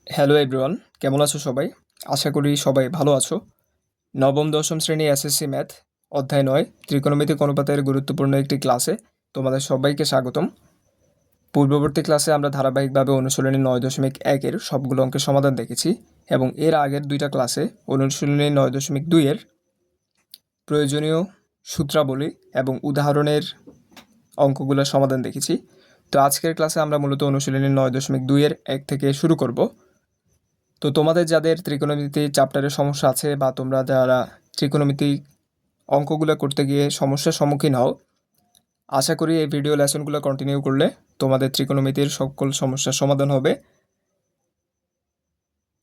Hello everyone, কেমন আছো সবাই? আশা করি সবাই ভালো আছো। নবম দশম শ্রেণী এসএসসি ম্যাথ অধ্যায় ৯ ত্রিকোণমিতিক অনুপাতের গুরুত্বপূর্ণ একটি ক্লাসে তোমাদের সবাইকে স্বাগতম। পূর্ববর্তী ক্লাসে আমরা ধারাবাহিকভাবে অনুশীলনী ৯.১-এর সবগুলো অঙ্কের সমাধান দেখেছি এবং এর আগের দুইটা ক্লাসে অনুশীলনী ৯.২-এর প্রয়োজনীয় সূত্রাবলী এবং উদাহরণের অঙ্কগুলোর সমাধান দেখেছি। তো আজকের ক্লাসে আমরা মূলত অনুশীলনী ৯.২-এর ১ থেকে শুরু করব। তো তোমাদের যাদের ত্রিকোণমিতি চ্যাপ্টারের সমস্যা আছে বা তোমরা যারা ত্রিকোণমিতি অঙ্কগুলো করতে গিয়ে সমস্যার সম্মুখীন হও, আশা করি এই ভিডিও লেসনগুলো কন্টিনিউ করলে তোমাদের ত্রিকোণমিতির সকল সমস্যার সমাধান হবে।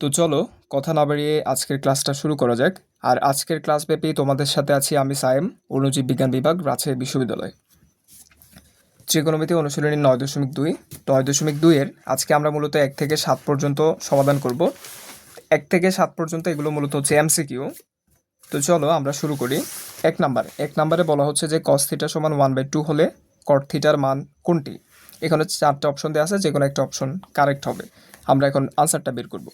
তো চলো কথা না বাড়িয়ে আজকের ক্লাসটা শুরু করা যাক। আর আজকের ক্লাসব্যাপী তোমাদের সাথে আছি আমি সায়েম, অণুজীব বিজ্ঞান বিভাগ, রাজশাহী বিশ্ববিদ্যালয়। ত্রিকোণমিতি অনুশীলনী ৯.২, ৯.২-এর আজকে আমরা মূলত ১ থেকে ৭ পর্যন্ত সমাধান করব। ১ থেকে ৭ পর্যন্ত এগুলো মূলত হচ্ছে এমসিকিউ। তো চলো আমরা শুরু করি। এক নাম্বারে বলা হচ্ছে যে cos θ সমান 1/2 হলে cot থিটার মান কোনটি? এখানে 4টা অপশন দেওয়া আছে, যে কোনো একটা অপশন কারেক্ট হবে। আমরা এখন আনসারটা বের করব।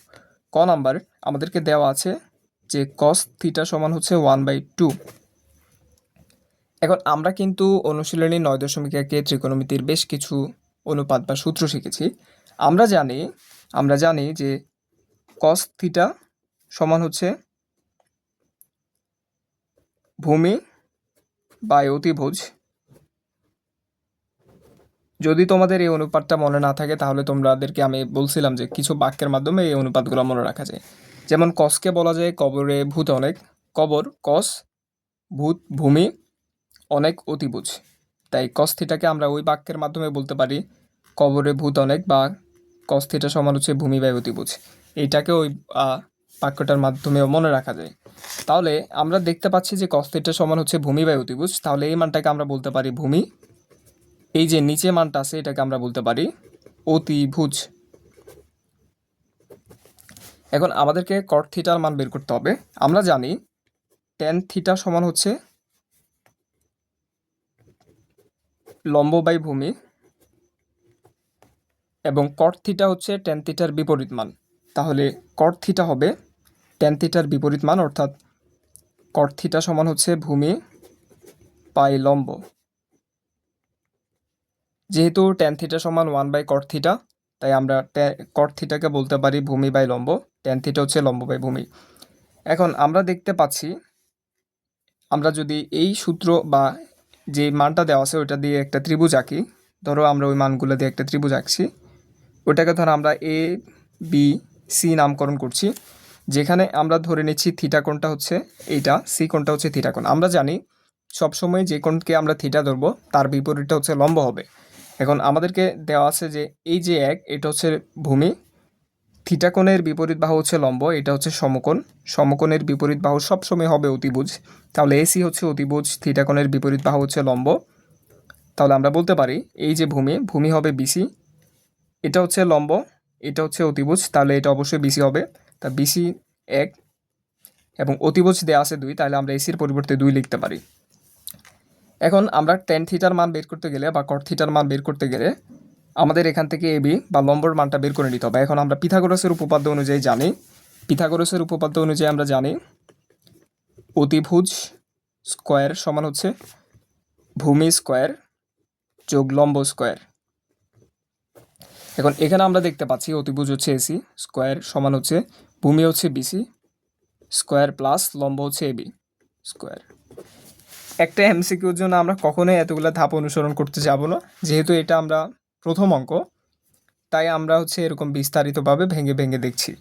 ক নাম্বার আমাদেরকে দেওয়া আছে যে cos θ সমান হচ্ছে 1/2। এখন আমরা কিন্তু অনুশীলনী ৯.১-এ ত্রিকোণমিতির বেশ কিছু অনুপাত বা সূত্র শিখেছি। আমরা জানি যে cos θ সমান হচ্ছে ভূমি বাই অতিভুজ। যদি তোমাদের এই অনুপাতটা মনে না থাকে তাহলে তোমাদেরকে আমি বলছিলাম যে কিছু বাক্যের মাধ্যমে এই অনুপাতগুলো মনে রাখা যায়। যেমন কসকে বলা যায় কবরে ভূত অনেক, কবর কস, ভূত ভূমি, অনেক অতিভুজ। তাই কস থিটাকে আমরা ওই বাক্যের মাধ্যমে বলতে পারি কবরে ভূত অনেক, বা কস থিটা সমান হচ্ছে ভূমি বাই অতিভুজ। এইটাকে ওই বাক্যটার মাধ্যমেও মনে রাখা যায়। তাহলে আমরা দেখতে পাচ্ছি যে কস থিটা সমান হচ্ছে ভূমি বাই অতিভুজ, তাহলে এই মানটাকে আমরা বলতে পারি ভূমি। এই যে নিচে মানটা আছে এটাকে আমরা বলতে পারি অতিভুজ। এখন আমাদেরকে কট থিটার মান বের করতে হবে। আমরা জানি ট্যান থিটা সমান হচ্ছে লম্ব বাই ভূমি, এবং কট থিটা হচ্ছে ট্যান থিটার বিপরীত মান। তাহলে কট থিটা হবে ট্যান থিটার বিপরীত মান, অর্থাৎ কট থিটা সমান হচ্ছে ভূমি বাই লম্ব। যেহেতু ট্যান থিটা সমান 1/cot থিটা, তাই আমরা কট থিটাকে বলতে পারি ভূমি বাই লম্ব, ট্যান থিটা হচ্ছে লম্ব বাই ভূমি। এখন আমরা দেখতে পাচ্ছি, আমরা যদি এই সূত্র বা যে মানটা দেওয়া আছে ওইটা দিয়ে একটা ত্রিভুজ আঁকি, ধরো আমরা ওই মানগুলো দিয়ে একটা ত্রিভুজ আঁকছি, ওইটাকে ধরো আমরা এ বি সি নামকরণ করছি, যেখানে আমরা ধরে নিচ্ছি থিটা কোণটা হচ্ছে এইটা, সি কোণটা হচ্ছে থিটা কোণ। আমরা জানি সবসময় যে কোণকে আমরা থিটা ধরবো তার বিপরীতটা হচ্ছে লম্ব হবে। এখন আমাদেরকে দেওয়া আছে যে এই যে এটা হচ্ছে ভূমি, থিটা কোণের বিপরীত বাহু হচ্ছে লম্ব, এটা হচ্ছে সমকোণ, সমকোণের বিপরীত বাহু সবসময় হবে অতিভুজ। তাহলে এসি হচ্ছে অতিভুজ, থিটা কোণের বিপরীত বাহু হচ্ছে লম্ব। তাহলে আমরা বলতে পারি এই যে ভূমি হবে বিসি, এটা হচ্ছে লম্ব, এটা হচ্ছে অতিভুজ, তাহলে এটা অবশ্যই বিসি হবে। তা বিসি 1 এবং অতিভুজ দেওয়া আছে 2, তাহলে আমরা এসির পরিবর্তে 2 লিখতে পারি। এখন আমরা ট্যান থিটার মান বের করতে গেলে বা কট থিটার মান বের করতে গেলে আমাদের এখান থেকে এবি বা লম্বর মানটা বের করে নিতে হবে। এখন আমরা পিথাগোরাসের উপপাদ্য অনুযায়ী আমরা জানি অতিভুজ স্কোয়ার সমান হচ্ছে ভূমি স্কোয়ার যোগ লম্ব স্কোয়ার। এখন এখানে আমরা দেখতে পাচ্ছি অতিভুজ হচ্ছে এসি, স্কোয়ার সমান হচ্ছে ভূমি হচ্ছে বিসি স্কোয়ার প্লাস লম্ব হচ্ছে এবি স্কোয়ার। একটা এমসিকিউর জন্য আমরা কখনোই এতগুলো ধাপ অনুসরণ করতে যাব না, যেহেতু এটা আমরা প্রথম অঙ্ক, তাই আমরা হচ্ছে এরকম বিস্তারিতভাবে ভেঙে ভেঙে দেখছি,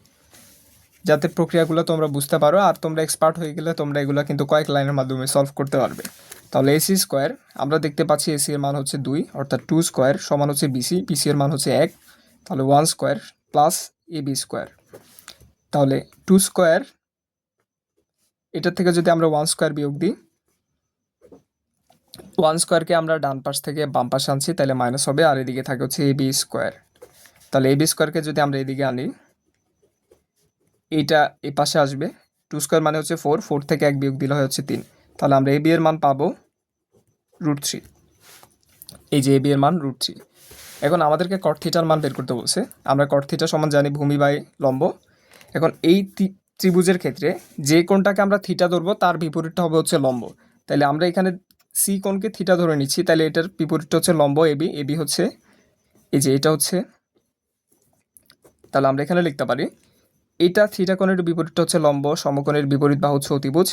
যাতে প্রক্রিয়াগুলো তোমরা বুঝতে পারো। আর তোমরা এক্সপার্ট হয়ে গেলে তোমরা এগুলো কিন্তু কয়েক লাইনের মাধ্যমে সলভ করতে পারবে। তাহলে এসি স্কোয়ার আমরা দেখতে পাচ্ছি এসি এর মান হচ্ছে 2, অর্থাৎ 2 স্কোয়ার সমান হচ্ছে বিসি এর মান হচ্ছে 1, তাহলে 1 স্কোয়ার প্লাস এবি স্কোয়ার। তাহলে 2 স্কোয়ার, এটার থেকে যদি আমরা 1 স্কোয়ার বিয়োগ দিই, 1 স্কোয়ারকে আমরা ডান পাশ থেকে বাম পাশে আনছি, তাহলে মাইনাস হবে, আর এদিকে থাকে হচ্ছে এবি স্কোয়ার। তাহলে এবি স্কোয়ারকে যদি আমরা এদিকে আনি, এইটা এই পাশে আসবে, 2 স্কোয়ার মানে হচ্ছে 4 থেকে 1 বিয়োগ দিলে হয় হচ্ছে 3, তাহলে আমরা এবি এর মান পাবো √3। এই যে এবি এর মান √3। এখন আমাদেরকে কট থিটার মান বের করতে বলছে। আমরা কট থিটা সমান জানি ভূমি বাই লম্ব। এখন এই ত্রিভুজের ক্ষেত্রে যে কোণটাকে আমরা থিটা ধরবো তার বিপরীতটা হবে হচ্ছে লম্ব। তাহলে আমরা এখানে সি কোণকে থিটা ধরে নিচ্ছি, তাহলে এটার বিপরীতটা হচ্ছে লম্ব এবি। এবি হচ্ছে এই যে এটা হচ্ছে, তাহলে আমরা এখানে লিখতে পারি এটা থিটা কোণের বিপরীতটা হচ্ছে লম্ব, সমকোণের বিপরীত বাহু হচ্ছে অতিভুজ।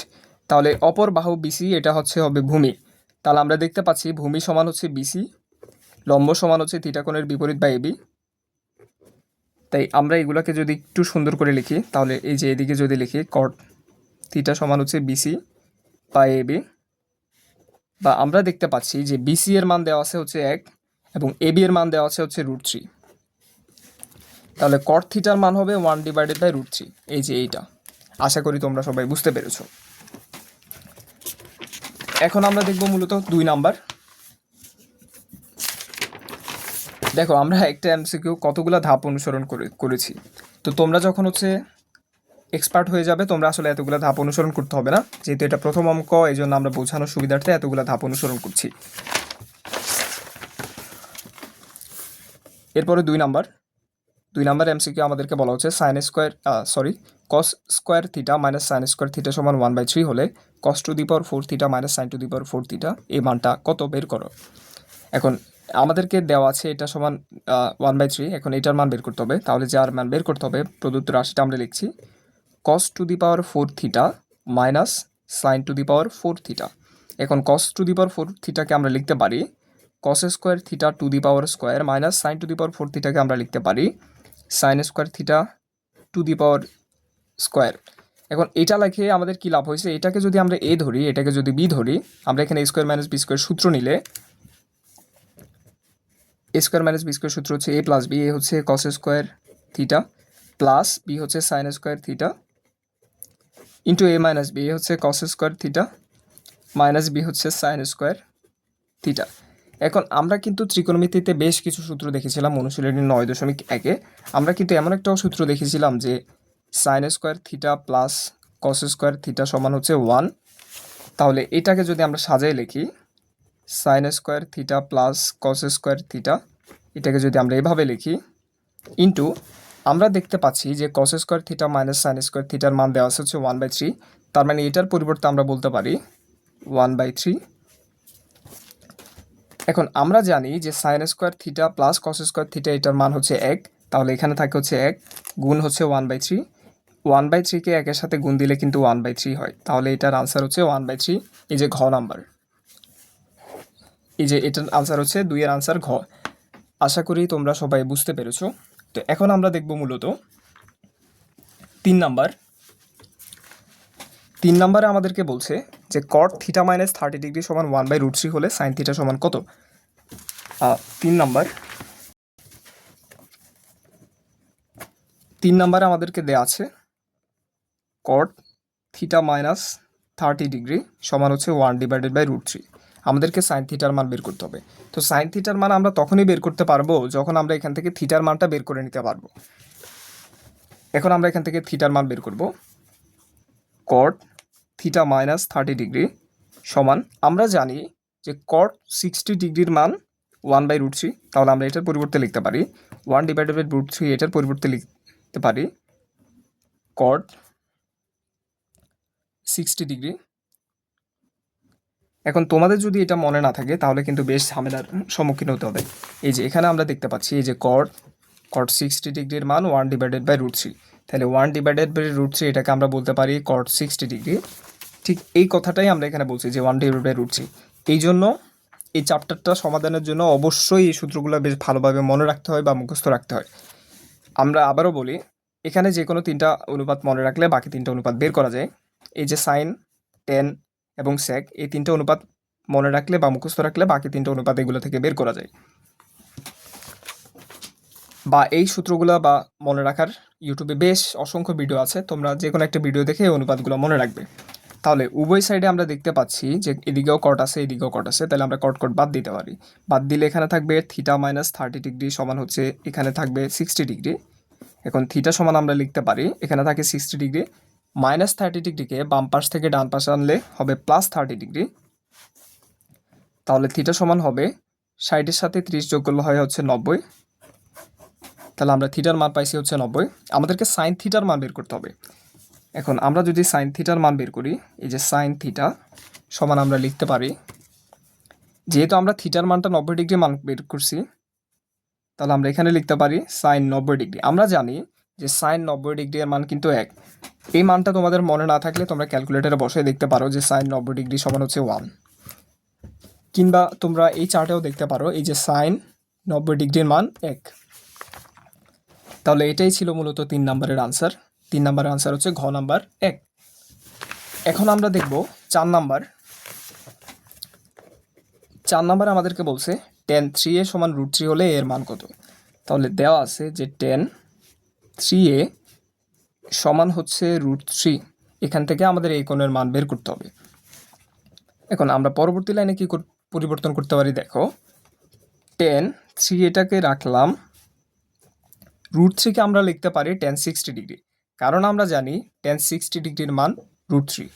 তাহলে অপর বাহু বিসি এটা হবে ভূমি। তাহলে আমরা দেখতে পাচ্ছি ভূমি সমান হচ্ছে বিসি, লম্ব সমান হচ্ছে থিটা কোণের বিপরীত বা এবি। তাই আমরা এগুলোকে যদি একটু সুন্দর করে লিখি, তাহলে এই যে এদিকে যদি লিখি কট থিটা সমান হচ্ছে বিসি বা এবি, বা আমরা দেখতে পাচ্ছি যে বিসি এর মান দেওয়া আছে হচ্ছে 1 এবং এবি এর মান দেওয়া আছে হচ্ছে √3। তাহলে কট থিটার মান হবে 1/√3। এই যে এইটা, আশা করি তোমরা সবাই বুঝতে পেরেছো। এখন আমরা দেখব মূলত 2 নাম্বার। দেখো আমরা একটা এমসিকিউ কতগুলো ধাপ অনুসরণ করেছি। তো তোমরা যখন হচ্ছে এক্সপার্ট হয়ে যাবে, তোমরা আসলে এতগুলো ধাপ অনুসরণ করতে হবে না, যেহেতু এটা প্রথম অঙ্ক, এই জন্য আমরা বোঝানোর সুবিধার্থে এতগুলো ধাপ অনুসরণ করছি। এরপরে 2 নাম্বার এমসিকিউ আমাদেরকে বলা হচ্ছে cos square theta minus sine square theta সমান 1/3 হলে cos⁴ theta minus sin⁴ theta এই মানটা কত বের করো। এখন আমাদেরকে দেওয়া আছে এটা সমান 1/3। এখন এটার মান বের করতে হবে। তাহলে যার মান বের করতে হবে প্রদত্ত রাশিটা আমরা লিখছি cos⁴ theta minus sin⁴ theta. এখন cos⁴ থিটাকে আমরা লিখতে পারি cos square theta to the power square minus sin⁴ থিটাকে আমরা লিখতে পারি sin square theta to the power square. এখন এটা লিখে আমাদের কী লাভ হয়েছে, এটাকে যদি আমরা এ ধরি, এটাকে যদি বি ধরি, আমরা এখানে a² - b² সূত্র নিলে a² - b² সূত্র হচ্ছে a + b। এ হচ্ছে cos square theta plus B হচ্ছে sin square theta into a - b। এ হচ্ছে cos square theta minus B হচ্ছে sin স্কোয়ার থিটা। এখন আমরা কিন্তু ত্রিকোণমিতিতে বেশ কিছু সূত্র দেখেছিলাম অনুশীলনী 9.1-এ। আমরা কিন্তু এমন একটা সূত্র দেখেছিলাম যে sin square theta plus cos square theta সমান হচ্ছে 1। তাহলে এটাকে যদি আমরা সাজাই লিখি sin square theta plus cos square theta, এটাকে যদি আমরা এভাবে লিখি ইন্টু আমরা দেখতে পাচ্ছি যে cos square theta minus sin square থিটার মান দেওয়া আছে হচ্ছে 1/3। তার মানে এটার পরিবর্তে আমরা বলতে পারি 1/3। এখন আমরা জানি যে sin square theta plus cos square theta এটার মান হচ্ছে 1। তাহলে এখানে থাকে হচ্ছে 1 গুণ হচ্ছে 1/3। 1/3কে 1-এর সাথে গুণ দিলে কিন্তু 1/3 হয়। তাহলে এটার আনসার হচ্ছে 1/3। এই যে ঘ নাম্বার, এই যে এটার আনসার হচ্ছে 2-এর আনসার ঘ। আশা করি তোমরা সবাই বুঝতে পেরেছো। তো এখন আমরা দেখব মূলত 3 নাম্বারে আমাদেরকে বলছে যে cot থিটা মাইনাস 30° সমান 1/√3 হলে sin থিটা সমান কত। 3 নাম্বারে আমাদেরকে দেওয়া আছে cot থিটা মাইনাস 30° সমান হচ্ছে 1/√3। আমাদেরকে sin থিটার মান বের করতে হবে। তো sin থিটার মান আমরা তখনই বের করতে পারবো যখন আমরা এখান থেকে থিটার মানটা বের করে নিতে পারবো। এখন আমরা এখান থেকে থিটার মান বের করব। cot থিটা মাইনাস 30° সমান, আমরা জানি যে cot 60°-র মান 1/√3। তাহলে আমরা এটার পরিবর্তে লিখতে পারি 1/√3। এটার পরিবর্তে লিখতে পারি cot 60°। এখন তোমাদের যদি এটা মনে না থাকে তাহলে কিন্তু বেশ ঝামেলার সম্মুখীন হতে হবে। এই যে এখানে আমরা দেখতে পাচ্ছি এই যে cot 60°-র মান 1/√3। তাহলে 1/√3 এটাকে আমরা বলতে পারি cot 60°। ঠিক এই কথাটাই আমরা এখানে বলছি যে 1/√3। এই জন্য এই চ্যাপ্টারটা সমাধানের জন্য অবশ্যই এই সূত্রগুলো বেশ ভালোভাবে মনে রাখতে হয় বা মুখস্থ রাখতে হয়। আমরা আবারও বলি, এখানে যে কোনো 3টা অনুপাত মনে রাখলে বাকি 3টা অনুপাত বের করা যায়। এই যে sin, tan এবং sec এই 3টা অনুপাত মনে রাখলে বা মুখস্থ রাখলে বাকি 3টা অনুপাত এগুলো থেকে বের করা যায়। বা এই সূত্রগুলো বা মনে রাখার ইউটিউবে বেশ অসংখ্য ভিডিও আছে, তোমরা যে কোনো একটা ভিডিও দেখে এই অনুপাতগুলো মনে রাখবে। তাহলে উভয় সাইডে আমরা দেখতে পাচ্ছি যে এদিকেও কট আছে এদিকেও কট আছে, তাহলে আমরা কট বাদ দিতে পারি। বাদ দিলে এখানে থাকবে থিটা মাইনাস 30° সমান হচ্ছে এখানে থাকবে 60°। এখন থিটা সমান আমরা লিখতে পারি এখানে থাকে 60°, মাইনাস 30°কে বাম পাশ থেকে ডান পাশে আনলে হবে প্লাস 30°। তাহলে থিটা সমান হবে 60-এর সাথে 30 যোগ করলে হয় হচ্ছে 90। তাহলে আমরা থিটার মান পাইছি হচ্ছে 90। আমাদেরকে সাইন থিটার মান বের করতে হবে। এখন আমরা যদি সাইন থিটার মান বের করি, এই যে সাইন থিটা সমান আমরা লিখতে পারি, যেহেতু আমরা থিটার মানটা 90 ডিগ্রি মান বের করছি, তাহলে আমরা এখানে লিখতে পারি সাইন 90 ডিগ্রি। আমরা জানি যে সাইন 90 ডিগ্রি এর মান কিন্তু 1। এই মানটা তোমাদের মনে না থাকলে তোমরা ক্যালকুলেটরে বসে দেখতে পারো যে সাইন 90 ডিগ্রি সমান হচ্ছে 1, কিংবা তোমরা এই চার্টেও দেখতে পারো এই যে সাইন 90 ডিগ্রির মান 1। তাহলে এটাই ছিল মূলত 3 নম্বরের আনসার। 3 নম্বরের আনসার হচ্ছে ঘ নাম্বার 1। এখন আমরা দেখব 4 নাম্বার। 4 নাম্বারে আমাদেরকে বলছে tan 3a সমান √3 হলে এর মান কত। তাহলে দেওয়া আছে যে tan 3a সমান হচ্ছে √3। এখান থেকে আমাদের এই কোণের মান বের করতে হবে। এখন আমরা পরবর্তী লাইনে কি পরিবর্তন করতে পারি, দেখো tan 3aটাকে রাখলাম, √3কে আমরা লিখতে পারি tan 60 ডিগ্রি, কারণ আমরা জানি tan 60 ডিগ্রির মান √3।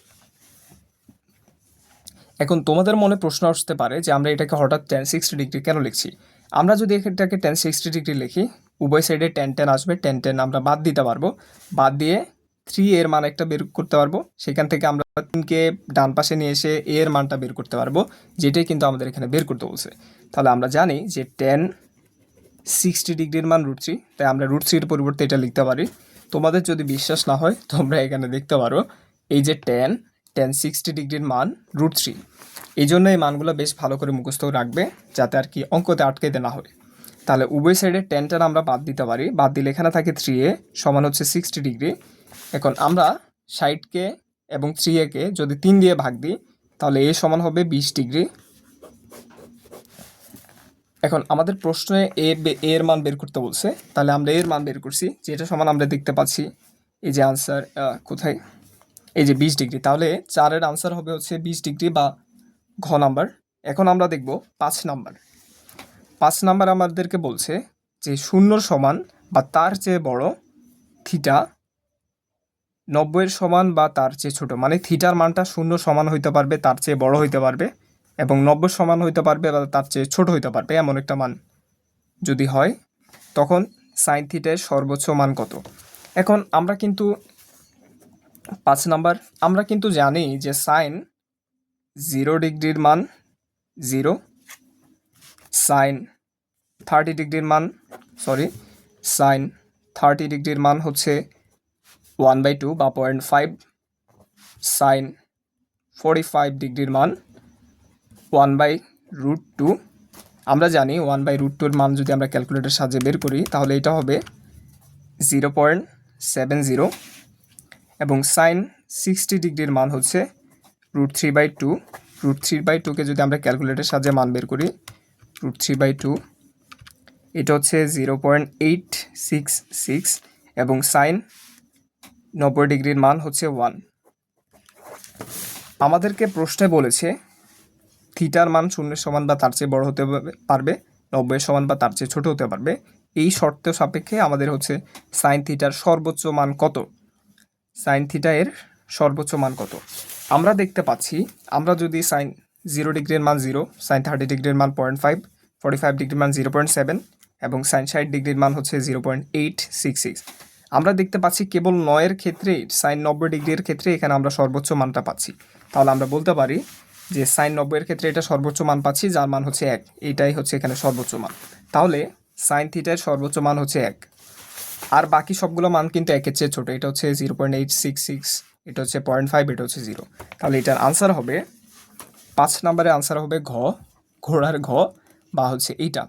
এখন তোমাদের মনে প্রশ্ন আসতে পারে যে আমরা এটাকে হঠাৎ tan 60 ডিগ্রি কেন লিখছি। আমরা যদি এটাকে tan 60 ডিগ্রি লিখি, উভয় সাইডে tan আসবে, tan আমরা বাদ দিতে পারবো, বাদ দিয়ে 3 এর মান একটা বের করতে পারবো। সেখান থেকে আমরা 3কে ডান পাশে নিয়ে এসে a এর মানটা বের করতে পারবো, যেটাই কিন্তু আমাদের এখানে বের করতে বলছে। তাহলে আমরা জানি যে tan 60 ডিগ্রির মান √3, তাই আমরা √3 এর পরিবর্তে এটা লিখতে পারি। তোমাদের যদি বিশ্বাস না হয় তোমরা এখানে দেখতে পারো এই যে tan 60 ডিগ্রির মান √3। এই জন্য এই মানগুলো বেশ ভালো করে মুখস্থ রাখবে, যাতে আর কি অঙ্কতে আটকাইতে না হয়। তাহলে উভয় সাইডে tan আমরা বাদ দিতে পারি, বাদ দিলে এখানে থাকে 3a সমান হচ্ছে 60 ডিগ্রি। এখন আমরা 60কে এবং 3a-কে যদি 3 দিয়ে ভাগ দিই, তাহলে a সমান হবে 20 ডিগ্রি। এখন আমাদের প্রশ্নে এর মান বের করতে বলছে, তাহলে আমরা এর মান বের করছি, যেটা সমান আমরা দেখতে পাচ্ছি এই যে আনসার কোথায়, এই যে 20 ডিগ্রি। তাহলে 4-এর আনসার হবে হচ্ছে 20 ডিগ্রি বা ঘ নাম্বার। এখন আমরা দেখব 5 নাম্বার। 5 নাম্বার আমাদেরকে বলছে যে 0 সমান বা তার চেয়ে বড় থিটা 90-এর সমান বা তার চেয়ে ছোট, মানে থিটার মানটা 0 সমান হইতে পারবে, তার চেয়ে বড় হইতে পারবে, এবং 90 সমান হইতে পারবে বা তার চেয়ে ছোট হইতে পারবে, এমন একটা মান যদি হয়, তখন সাইন থিটার সর্বোচ্চ মান কত। এখন আমরা কিন্তু 5 নাম্বার আমরা কিন্তু জানি যে সাইন 0 ডিগ্রির মান 0, সাইন 30 ডিগ্রির মান সাইন 30 ডিগ্রির মান হচ্ছে 1/2 বা 0.5, সাইন 45 ডিগ্রির মান 1/√2। আমরা জানি 1/√2 এর মান যদি আমরা ক্যালকুলেটর সাহায্যে বের করি, তাহলে এটা হবে 0.70, এবং সাইন 60 ডিগ্রির মান হচ্ছে √3/2। √3/2কে যদি আমরা ক্যালকুলেটর সাহায্যে মান বের করি, √3/2 এটা হচ্ছে 0.866, এবং সাইন 90 ডিগ্রির মান হচ্ছে 1। আমাদেরকে প্রশ্নে বলেছে থিটার মান 0 সমান বা তার চেয়ে বড় হতে পারবে, 90 সমান বা তার চেয়ে ছোট হতে পারবে। এই শর্ত সাপেক্ষে আমাদের হচ্ছে সাইন থিটার সর্বোচ্চ মান কত, সাইন থিটা এর সর্বোচ্চ মান কত। আমরা দেখতে পাচ্ছি, আমরা যদি সাইন 0 ডিগ্রির মান 0, সাইন 30 ডিগ্রির মান 0.5, 45 ডিগ্রির মান 0.7, এবং সাইন 60 ডিগ্রির মান হচ্ছে 0.866, আমরা দেখতে পাচ্ছি কেবল 9-এর ক্ষেত্রে, সাইন 90 ডিগ্রির ক্ষেত্রে এখানে আমরা সর্বোচ্চ মানটা পাচ্ছি। তাহলে আমরা বলতে পারি যে সাইন 90-এর ক্ষেত্রে এটা সর্বোচ্চ মান পাচ্ছি, যার মান হচ্ছে 1। এইটাই হচ্ছে এখানে সর্বোচ্চ মান। তাহলে সাইন থিটার সর্বোচ্চ মান হচ্ছে 1, আর বাকি সবগুলো মান কিন্তু 1-এর চেয়ে ছোটো। এটা হচ্ছে 0.866, এটা হচ্ছে 0.5, এটা হচ্ছে 0। তাহলে এটার আনসার হবে 5 নম্বরের আনসার হবে ঘোড়ার ঘ, বা হচ্ছে এইটা।